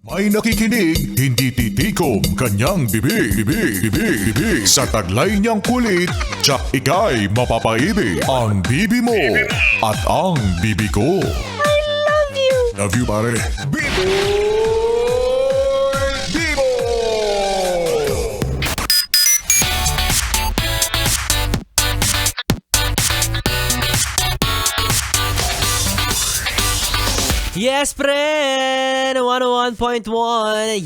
May nakikinig, hindi titikom kanyang bibig. Sa taglay niyang kulit, tsak ika'y mapapaibig. Ang bibi mo at ang bibi ko. I love you! Love you, pare. Bibo! Bibo! Yes, friend! 101.1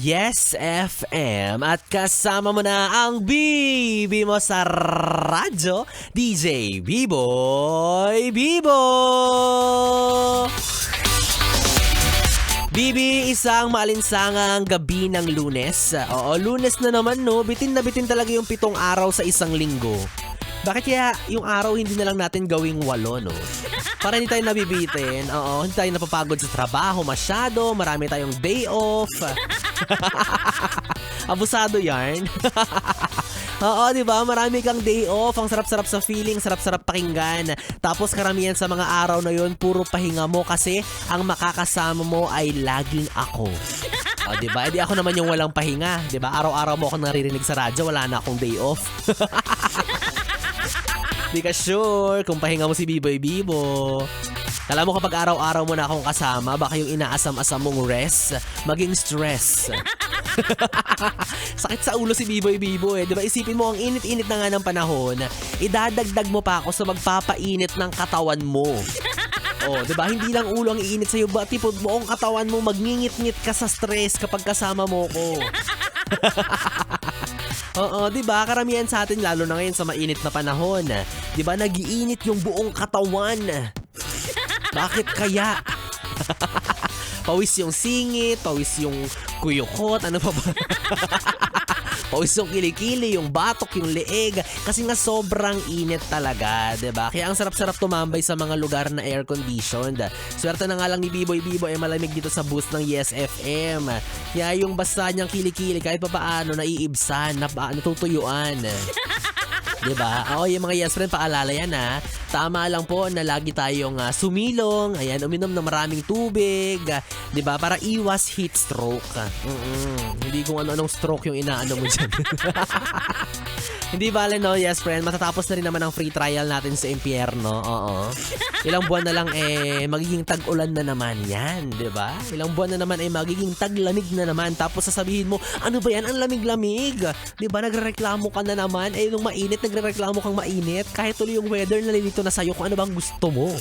Yes FM. At kasama mo na ang bibi mo sa radyo, DJ B-Boy Bibo! Bibi, isang maalinsangang gabi ng Lunes. Oo, Lunes na naman, no? Bitin na bitin talaga yung 7 araw sa isang linggo. Bakit kaya yung araw hindi na lang natin gawing 8, no? Para hindi tayo nabibitin. Oo, hindi tayo napapagod sa trabaho masyado. Marami tayong day off. Abusado yarn. Oo, di ba? Marami kang day off. Ang sarap-sarap sa feeling, sarap-sarap pakinggan. Tapos karamihan sa mga araw na yon puro pahinga mo kasi ang makakasama mo ay laging ako. O, di ba? Di ako naman yung walang pahinga. Di ba? Araw-araw mo ako naririnig sa radyo, wala na akong day off. Di ka sure kung pahinga mo si B-Boy Bibo. Alam mo kapag araw-araw mo na akong kasama, baka yung inaasam-asam mong rest, maging stress. Sakit sa ulo si B-Boy Bibo eh. Diba isipin mo ang init-init na nga ng panahon, idadagdag mo pa ako sa magpapainit ng katawan mo. Oh, 'di ba? Hindi lang ulo ang iinit sa iyo, ba tipo buong katawan mo magngingit-ngit ka sa stress kapag kasama mo ko. Oo, 'di ba? Karamihan sa atin lalo na ngayon sa mainit na panahon, 'di ba? Nagiinit yung buong katawan. Bakit kaya? Pawis yung singit, pawis yung kuyukot, ano pa ba? Pawis yung kilikili, yung batok, yung leeg. Kasi nga sobrang init talaga, diba? Kaya ang sarap-sarap tumambay sa mga lugar na air-conditioned. Swerte na nga lang ni B-Boy Bibo ay malamig dito sa booth ng Yes FM. Kaya yung basa niyang kilikili kahit pa paano naiibsan, natutuyuan. Diba? Oo, yung mga yes friend, paalala yan ha. Tama lang po na lagi tayong sumilong, ayan, uminom ng maraming tubig, diba? Para iwas heat stroke. Hindi kung ano-anong stroke yung inaano mo dyan. Hindi bale no, yes friend, matatapos na rin naman ang free trial natin sa impyerno. Oo. Ilang buwan na lang magiging tag-ulan na naman yan, diba? Ilang buwan na naman magiging taglamig na naman. Tapos sasabihin mo, ano ba yan? Ang lamig-lamig. Diba? Nagrereklamo ka na naman. Nung mainit, nagrereklamo kang mainit. Kahit tuloy yung weather, nalilito na sa'yo kung ano bang gusto mo.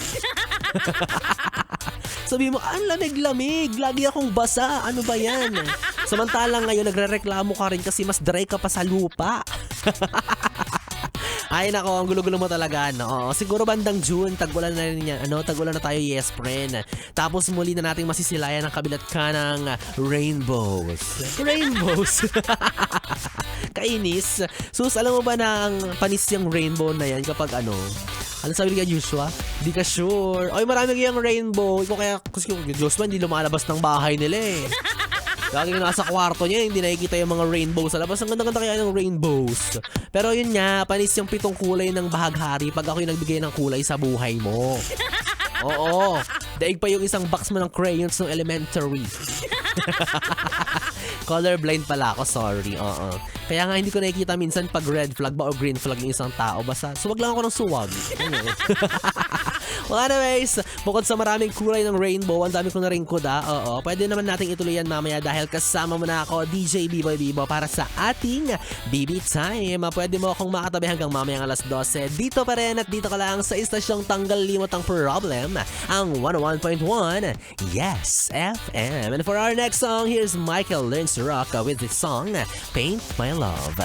Sabihin mo, ang lamig-lamig. Lagi akong basa. Ano ba yan? Samantalang ngayon, nagrereklamo ka rin kasi mas dry ka pa sa lupa. Ay nako, ang gulo-gulo mo talaga, no? Siguro bandang June, tag-ulan na rin yan. Tag-ulan na tayo, yes friend. Tapos muli na nating masisilayan ang kabilat ka ng rainbows. Rainbows! Kainis. Sus, alam mo ba na ang panis yung rainbow na yan kapag ano sabi ni Joshua? Di ka sure. Ay, marami kayang rainbow. Ikaw kaya, kasi Joshua hindi lumalabas ng bahay nila eh. Laging nasa kwarto niya, hindi nakikita yung mga rainbow sa labas. Ang ganda-ganda kaya ng rainbows. Pero yun nga, panis yung 7 kulay ng bahaghari pag ako yung nagbigay ng kulay sa buhay mo. Oo. Daig pa yung isang box mo ng crayons ng elementary. Colorblind pala ako, sorry. Oo. Kaya nga hindi ko nakikita minsan pag red flag ba o green flag yung isang tao. Basta suwag lang ako ng suwag. Well anyways, bukod sa maraming kulay ng rainbow, ang dami ko na rin kuda. Oo, pwede naman nating ituloy yan mamaya dahil kasama mo na ako, DJ B-Boy Bibo, para sa ating BB Time. Pwede mo akong makatabi hanggang mamayang alas 12. Dito pa rin at dito ka lang sa istasyong tanggal limot ang problem, ang 101.1 Yes FM. And for our next song, here's Michael Learns to Rock with his song, Paint My Love.